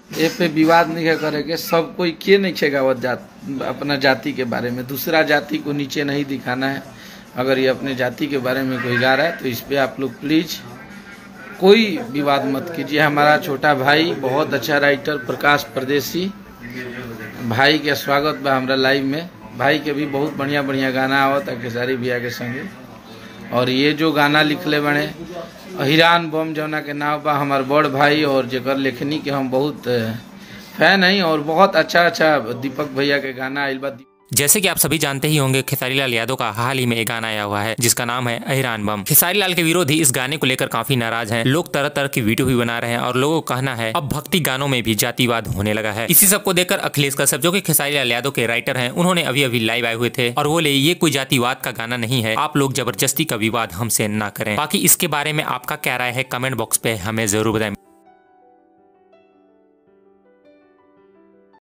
ए पे विवाद नहीं करे के, सब कोई के नहीं खेगावत अपना जाति के बारे में, दूसरा जाति को नीचे नहीं दिखाना है। अगर ये अपने जाति के बारे में कोई गा रहा है तो इस पे आप लोग प्लीज कोई विवाद मत कीजिए। हमारा छोटा भाई बहुत अच्छा राइटर प्रकाश परदेसी भाई के स्वागत बा हमारा लाइव में। भाई के भी बहुत बढ़िया बढ़िया गाना आवता खेसारी भैया के संगे। और ये जो गाना लिखले बने अहिरान बम जौना के नाम बा हमार बड़ भाई और जेकर लेखनी के हम बहुत फैन हैं। और बहुत अच्छा दीपक भैया के गाना आइल बा। जैसे कि आप सभी जानते ही होंगे, खेसारी लाल यादव का हाल ही में एक गाना आया हुआ है जिसका नाम है अहिरान बम। खेसारी लाल के विरोधी इस गाने को लेकर काफी नाराज हैं। लोग तरह तरह की वीडियो भी बना रहे हैं और लोगों का कहना है अब भक्ति गानों में भी जातिवाद होने लगा है। इसी सब को देखकर अखिलेश कश्यप, जो कि खेसारी लाल यादव के राइटर हैं, उन्होंने अभी लाइव आए हुए थे और बोले ये कोई जातिवाद का गाना नहीं है, आप लोग जबरदस्ती का विवाद हमसे ना करें। बाकी इसके बारे में आपका क्या राय है कमेंट बॉक्स पे हमें जरूर बताएं।